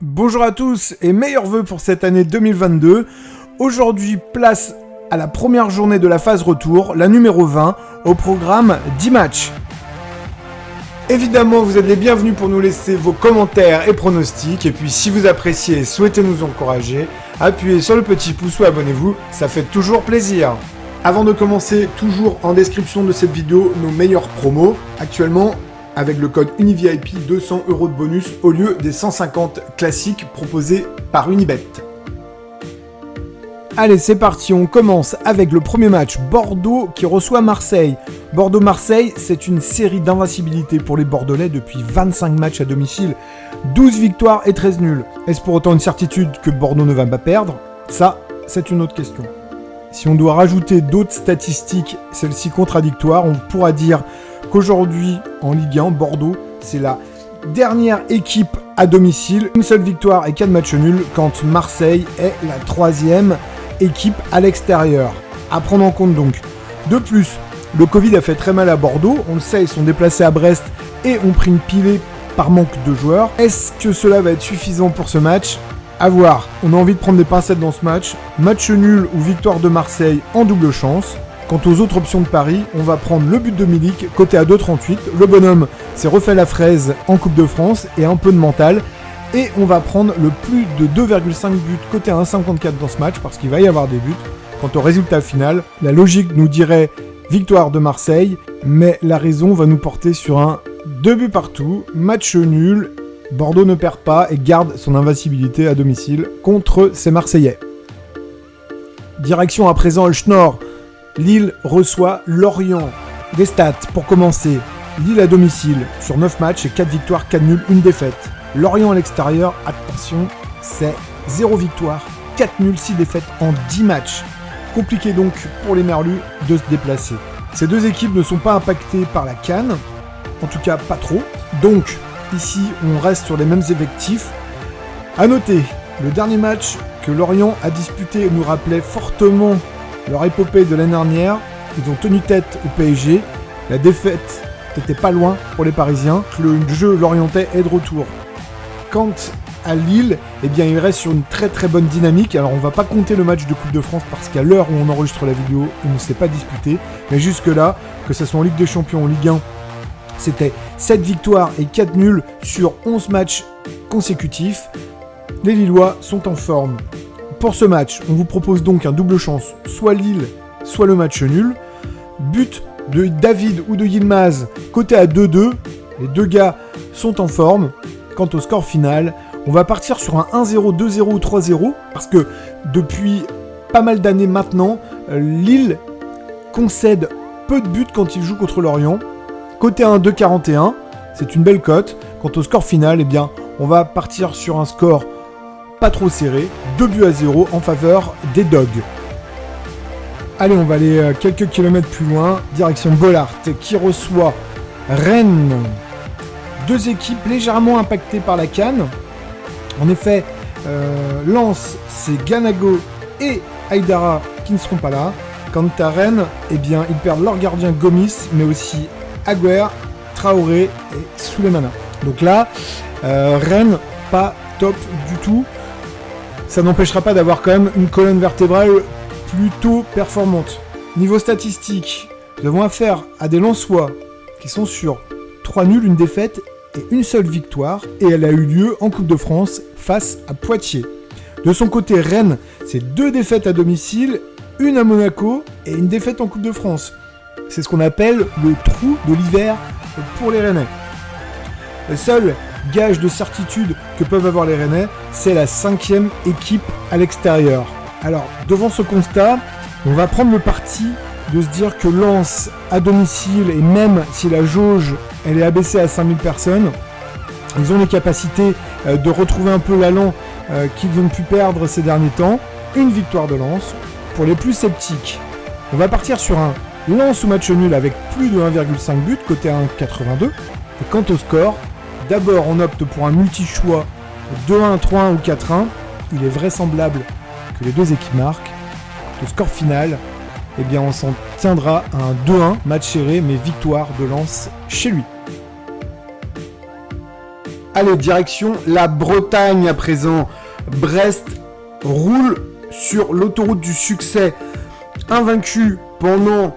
Bonjour à tous et meilleurs vœux pour cette année 2022. Aujourd'hui, place à la première journée de la phase retour, la numéro 20, au programme 10 matchs. Évidemment, vous êtes les bienvenus pour nous laisser vos commentaires et pronostics. Et puis, si vous appréciez et souhaitez nous encourager, appuyez sur le petit pouce ou abonnez-vous, ça fait toujours plaisir. Avant de commencer, toujours en description de cette vidéo, nos meilleurs promos. Actuellement, avec le code UNIVIP, 200 € de bonus au lieu des 150 classiques proposés par Unibet. Allez, c'est parti, on commence avec le premier match, Bordeaux qui reçoit Marseille. Bordeaux-Marseille, c'est une série d'invincibilité pour les Bordelais depuis 25 matchs à domicile, 12 victoires et 13 nuls. Est-ce pour autant une certitude que Bordeaux ne va pas perdre ? Ça, c'est une autre question. Si on doit rajouter d'autres statistiques, celles-ci contradictoires, on pourra dire qu'aujourd'hui, en Ligue 1, Bordeaux, c'est la dernière équipe à domicile, une seule victoire et 4 matchs nuls, quand Marseille est la troisième équipe à l'extérieur. À prendre en compte donc. De plus, le Covid a fait très mal à Bordeaux, on le sait, ils sont déplacés à Brest et ont pris une pilée par manque de joueurs. Est-ce que cela va être suffisant pour ce match ? À voir. On a envie de prendre des pincettes dans ce match. Match nul ou victoire de Marseille en double chance. Quant aux autres options de Paris, on va prendre le but de Milik, côté à 2,38. Le bonhomme s'est refait la fraise en Coupe de France et un peu de mental. Et on va prendre le plus de 2,5 buts côté à 1,54 dans ce match parce qu'il va y avoir des buts. Quant au résultat final, la logique nous dirait victoire de Marseille, mais la raison va nous porter sur un 2 buts partout, match nul. Bordeaux ne perd pas et garde son invincibilité à domicile contre ses Marseillais. Direction à présent le Schnorr. Lille reçoit Lorient. Des stats pour commencer. Lille à domicile sur 9 matchs et 4 victoires, 4 nuls, 1 défaite. Lorient à l'extérieur, attention, c'est 0 victoire, 4 nuls, 6 défaites en 10 matchs. Compliqué donc pour les Merlus de se déplacer. Ces deux équipes ne sont pas impactées par la CAN, en tout cas pas trop. Donc ici on reste sur les mêmes effectifs. A noter, le dernier match que Lorient a disputé nous rappelait fortement leur épopée de l'année dernière. Ils ont tenu tête au PSG. La défaite n'était pas loin pour les Parisiens. Le jeu lorientais est de retour. Quant à Lille, eh bien, il reste sur une très très bonne dynamique. Alors on va pas compter le match de Coupe de France parce qu'à l'heure où on enregistre la vidéo, il ne s'est pas disputé. Mais jusque là, que ce soit en Ligue des Champions ou en Ligue 1, c'était 7 victoires et 4 nuls sur 11 matchs consécutifs. Les Lillois sont en forme. Pour ce match, on vous propose donc un double chance, soit Lille, soit le match nul. But de David ou de Yilmaz, côté à 2-2. Les deux gars sont en forme. Quant au score final, on va partir sur un 1-0, 2-0 ou 3-0, parce que depuis pas mal d'années maintenant, Lille concède peu de buts quand il joue contre Lorient. Côté 1-2-41, c'est une belle cote. Quant au score final, eh bien, on va partir sur un score pas trop serré, 2-0 en faveur des Dogs. Allez, on va aller quelques kilomètres plus loin, direction Bollaert, qui reçoit Rennes. Deux équipes légèrement impactées par la CAN. En effet, Lens, c'est Ganago et Aïdara qui ne seront pas là. Quant à Rennes, eh bien, ils perdent leur gardien Gomis, mais aussi Aguer, Traoré et Souleymana. Donc là, Rennes, pas top du tout. Ça n'empêchera pas d'avoir quand même une colonne vertébrale plutôt performante. Niveau statistique, nous avons affaire à des Lensois qui sont sur 3 nuls, 1 défaite et une seule victoire, et elle a eu lieu en Coupe de France face à Poitiers. De son côté, Rennes, c'est 2 défaites à domicile, 1 à Monaco et une défaite en Coupe de France. C'est ce qu'on appelle le trou de l'hiver pour les Rennais. Le seul gage de certitude que peuvent avoir les Rennais, c'est la 5e équipe à l'extérieur. Alors, devant ce constat, on va prendre le parti de se dire que Lens à domicile, et même si la jauge elle est abaissée à 5000 personnes, ils ont les capacités de retrouver un peu l'allant qu'ils ont pu perdre ces derniers temps. Une victoire de Lens. Pour les plus sceptiques, on va partir sur un Lens ou match nul avec plus de 1,5 but, côté 1,82. Et quant au score, d'abord on opte pour un multi-choix 2-1, 3-1 ou 4-1. Il est vraisemblable que les deux équipes marquent. Le score final, eh bien on s'en tiendra à un 2-1, match serré, mais victoire de Lens chez lui. Allez, direction la Bretagne à présent. Brest roule sur l'autoroute du succès. Invaincus pendant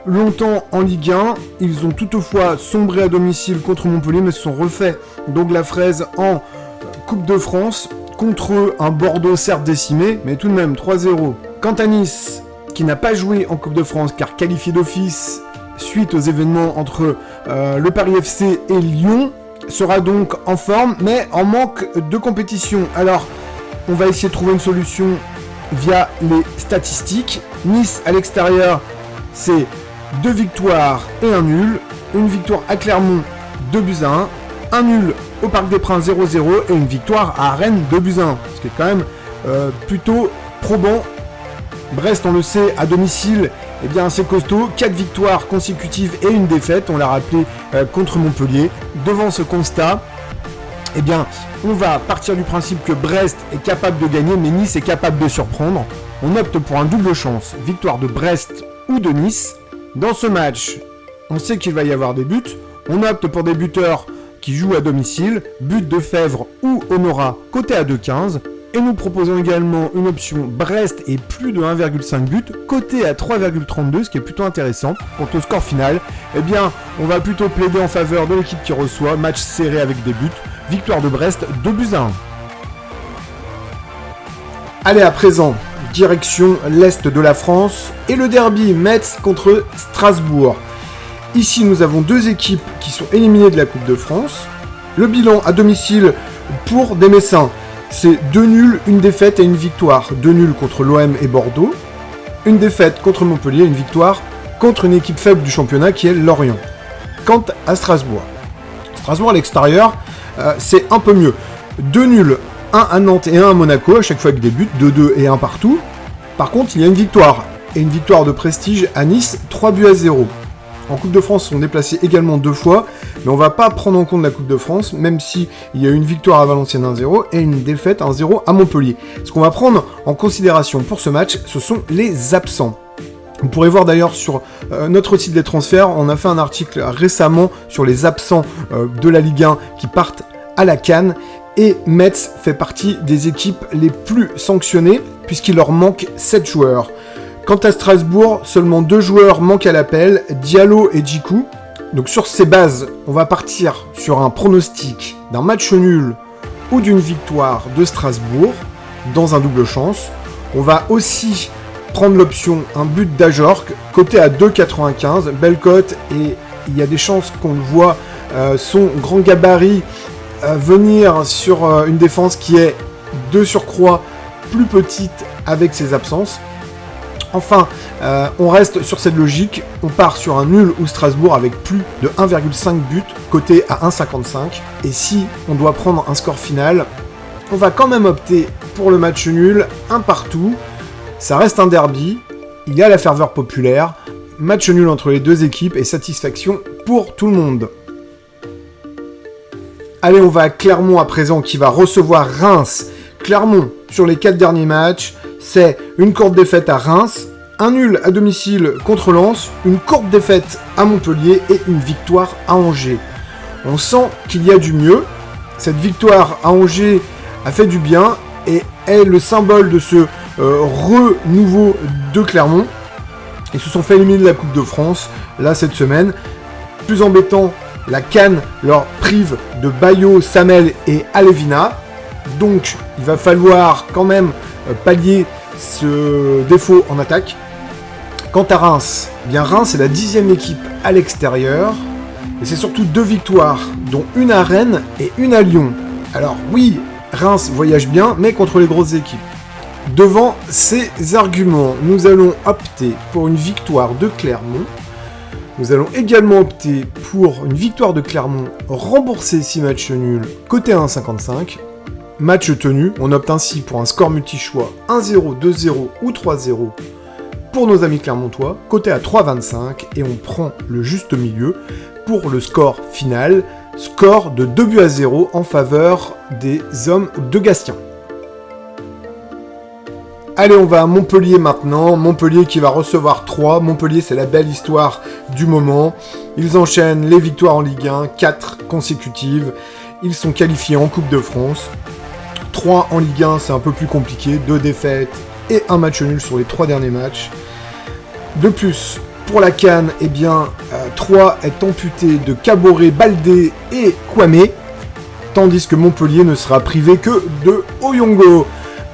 longtemps en Ligue 1, ils ont toutefois sombré à domicile contre Montpellier, mais se sont refait donc la fraise en Coupe de France contre un Bordeaux certes décimé, mais tout de même 3-0. Quant à Nice, qui n'a pas joué en Coupe de France car qualifié d'office suite aux événements entre le Paris FC et Lyon, sera donc en forme, mais en manque de compétition. Alors, on va essayer de trouver une solution via les statistiques. Nice à l'extérieur, c'est 2 victoires et un nul. Une victoire à Clermont, 2-1. Un nul au Parc des Princes, 0-0. Et une victoire à Rennes, 2-1. Ce qui est quand même plutôt probant. Brest, on le sait, à domicile, eh bien c'est costaud. 4 victoires consécutives et une défaite, on l'a rappelé, contre Montpellier. Devant ce constat, eh bien, on va partir du principe que Brest est capable de gagner, mais Nice est capable de surprendre. On opte pour un double chance, victoire de Brest ou de Nice. Dans ce match, on sait qu'il va y avoir des buts. On opte pour des buteurs qui jouent à domicile, but de Fèvre ou Honora, côté à 2,15. Et nous proposons également une option Brest et plus de 1,5 but, côté à 3,32, ce qui est plutôt intéressant. Quant au score final, eh bien, on va plutôt plaider en faveur de l'équipe qui reçoit, match serré avec des buts, victoire de Brest, 2-1. Allez, à présent, direction l'Est de la France, et le derby Metz contre Strasbourg. Ici, nous avons deux équipes qui sont éliminées de la Coupe de France. Le bilan à domicile pour des Messins, c'est 2 nuls, une défaite et une victoire. 2 nuls contre l'OM et Bordeaux, une défaite contre Montpellier, une victoire contre une équipe faible du championnat qui est Lorient. Quant à Strasbourg à l'extérieur, c'est un peu mieux. 2 nuls, 1 à Nantes et 1 à Monaco, à chaque fois avec des buts, 2-2 et 1 partout. Par contre, il y a une victoire, et une victoire de prestige à Nice, 3-0. En Coupe de France, ils sont déplacés également 2 fois, mais on va pas prendre en compte la Coupe de France, même si il y a eu une victoire à Valenciennes 1-0 et une défaite 1-0 à Montpellier. Ce qu'on va prendre en considération pour ce match, ce sont les absents. Vous pourrez voir d'ailleurs sur notre site des transferts, on a fait un article récemment sur les absents de la Ligue 1 qui partent à la CAN, et Metz fait partie des équipes les plus sanctionnées, puisqu'il leur manque 7 joueurs. Quant à Strasbourg, seulement 2 joueurs manquent à l'appel, Diallo et Djikou. Donc sur ces bases, on va partir sur un pronostic d'un match nul ou d'une victoire de Strasbourg dans un double chance. On va aussi prendre l'option un but d'Ajorc, coté à 2,95, belle cote, et il y a des chances qu'on le voit, son grand gabarit venir sur une défense qui est de surcroît plus petite avec ses absences. Enfin, on reste sur cette logique, on part sur un nul ou Strasbourg avec plus de 1,5 but, coté à 1,55. Et si on doit prendre un score final, on va quand même opter pour le match nul, un partout. Ça reste un derby, il y a la ferveur populaire, match nul entre les deux équipes et satisfaction pour tout le monde. Allez, on va à Clermont à présent qui va recevoir Reims. Clermont, sur les 4 derniers matchs, c'est une courte défaite à Reims, un nul à domicile contre Lens, une courte défaite à Montpellier et une victoire à Angers. On sent qu'il y a du mieux. Cette victoire à Angers a fait du bien et est le symbole de ce renouveau de Clermont. Ils se sont fait éliminer de la Coupe de France, là, cette semaine. Plus embêtant, la CAN leur prive de Bayo, Samel et Alevina. Donc, il va falloir quand même pallier ce défaut en attaque. Quant à Reims, eh bien Reims est la 10e équipe à l'extérieur. Et c'est surtout 2 victoires, dont une à Rennes et une à Lyon. Alors oui, Reims voyage bien, mais contre les grosses équipes. Devant ces arguments, nous allons opter pour une victoire de Clermont. Nous allons également opter pour une victoire de Clermont, rembourser 6 matchs nuls, côté 1,55. Match tenu, on opte ainsi pour un score multi-choix 1-0, 2-0 ou 3-0 pour nos amis clermontois, côté à 3,25, et on prend le juste milieu pour le score final, score de 2-0 en faveur des hommes de Gastien. Allez, on va à Montpellier maintenant. Montpellier qui va recevoir 3. Montpellier, c'est la belle histoire du moment. Ils enchaînent les victoires en Ligue 1, 4 consécutives. ils sont qualifiés en Coupe de France. 3 en Ligue 1, c'est un peu plus compliqué, 2 défaites et un match nul sur les 3 derniers matchs. De plus, pour la CAN, 3 est amputé de Kaboré, Baldé et Kwame, tandis que Montpellier ne sera privé que de Oyongo.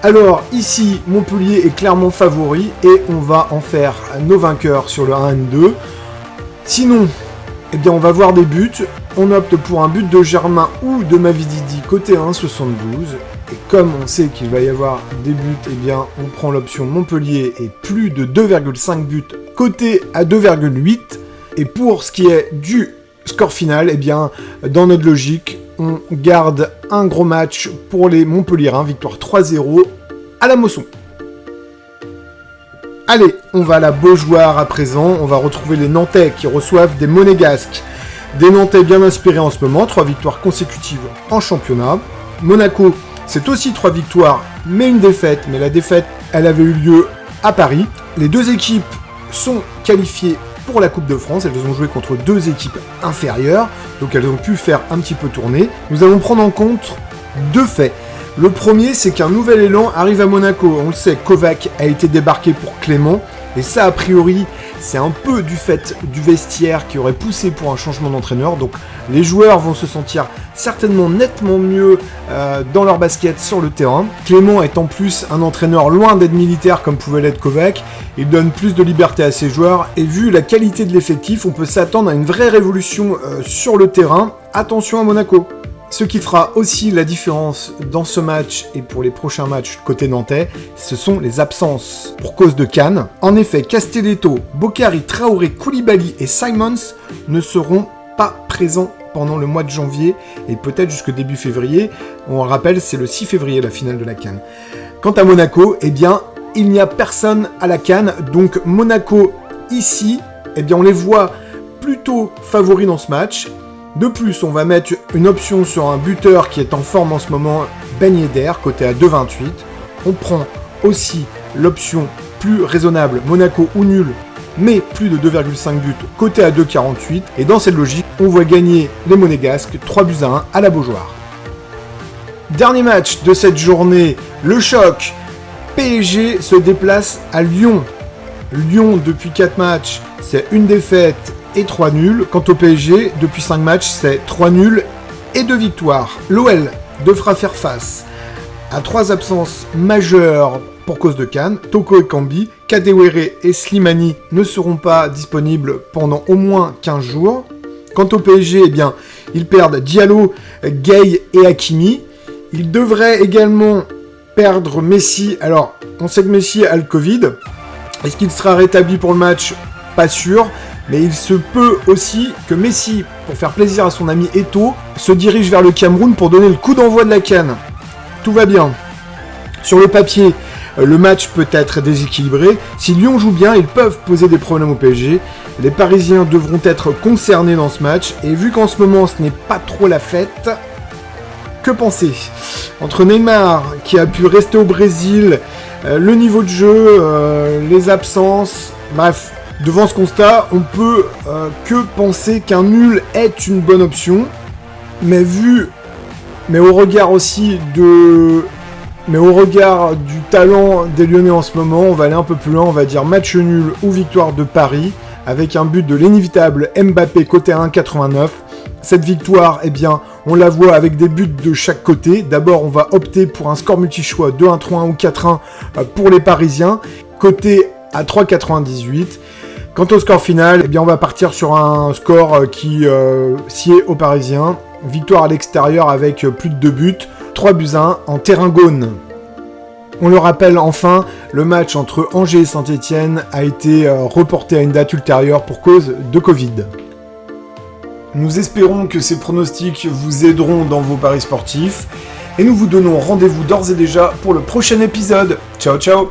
Alors ici, Montpellier est clairement favori et on va en faire nos vainqueurs sur le 1N2. Sinon, on va voir des buts. On opte pour un but de Germain ou de Mavididi côté 1,72. Et comme on sait qu'il va y avoir des buts, on prend l'option Montpellier et plus de 2,5 buts côté à 2,8. Et pour ce qui est du score final, dans notre logique, on garde un gros match pour les Montpelliérains, victoire 3-0 à la Mosson. Allez, on va à la Beaujoire à présent, on va retrouver les Nantais qui reçoivent des Monégasques. Des Nantais bien inspirés en ce moment, 3 victoires consécutives en championnat. Monaco, c'est aussi 3 victoires, mais une défaite, mais la défaite, elle avait eu lieu à Paris. Les 2 équipes sont qualifiées pour la Coupe de France, elles ont joué contre 2 équipes inférieures, donc elles ont pu faire un petit peu tourner. Nous allons prendre en compte 2 faits. Le premier, c'est qu'un nouvel élan arrive à Monaco. On le sait, Kovac a été débarqué pour Clément, et ça, a priori, c'est un peu du fait du vestiaire qui aurait poussé pour un changement d'entraîneur, donc les joueurs vont se sentir certainement nettement mieux dans leur basket sur le terrain. Clément est en plus un entraîneur loin d'être militaire comme pouvait l'être Kovac, il donne plus de liberté à ses joueurs, et vu la qualité de l'effectif, on peut s'attendre à une vraie révolution sur le terrain. Attention à Monaco. Ce qui fera aussi la différence dans ce match et pour les prochains matchs côté nantais, ce sont les absences pour cause de CAN. En effet, Castelletto, Bokhari, Traoré, Koulibaly et Simons ne seront pas présents pendant le mois de janvier et peut-être jusque début février. On le rappelle, c'est le 6 février la finale de la CAN. Quant à Monaco, il n'y a personne à la CAN, donc Monaco ici, on les voit plutôt favoris dans ce match. De plus, on va mettre une option sur un buteur qui est en forme en ce moment, Ben Yedder, côté à 2,28. On prend aussi l'option plus raisonnable, Monaco ou nul, mais plus de 2,5 buts, côté à 2,48. Et dans cette logique, on voit gagner les Monégasques 3-1 à la Beaujoire. Dernier match de cette journée, le choc. PSG se déplace à Lyon. Lyon, depuis 4 matchs, c'est une défaite et 3 nuls. Quant au PSG, depuis 5 matchs, c'est 3 nuls et 2 victoires. L'OL devra faire face à 3 absences majeures pour cause de CAN. Toko et Kambi, Kadewere et Slimani ne seront pas disponibles pendant au moins 15 jours. Quant au PSG, ils perdent Diallo, Gay et Hakimi. Ils devraient également perdre Messi. Alors, on sait que Messi a le Covid. Est-ce qu'il sera rétabli pour le match ? Pas sûr. Mais il se peut aussi que Messi, pour faire plaisir à son ami Eto'o, se dirige vers le Cameroun pour donner le coup d'envoi de la CAN. Tout va bien. Sur le papier, le match peut être déséquilibré. Si Lyon joue bien, ils peuvent poser des problèmes au PSG. Les Parisiens devront être concernés dans ce match. Et vu qu'en ce moment, ce n'est pas trop la fête, que penser ? Entre Neymar, qui a pu rester au Brésil, le niveau de jeu, les absences, bref... Devant ce constat, on peut que penser qu'un nul est une bonne option, mais au regard du talent des Lyonnais en ce moment, on va aller un peu plus loin, on va dire match nul ou victoire de Paris, avec un but de l'inévitable Mbappé côté 1,89. Cette victoire, on la voit avec des buts de chaque côté. D'abord, on va opter pour un score multi-choix 2-1, 3-1 ou 4-1 pour les Parisiens, côté à 3,98. Quant au score final, on va partir sur un score qui sied aux Parisiens. Victoire à l'extérieur avec plus de 2 buts, 3-1 en terrain Gaune. On le rappelle enfin, le match entre Angers et Saint-Etienne a été reporté à une date ultérieure pour cause de Covid. Nous espérons que ces pronostics vous aideront dans vos paris sportifs et nous vous donnons rendez-vous d'ores et déjà pour le prochain épisode. Ciao ciao!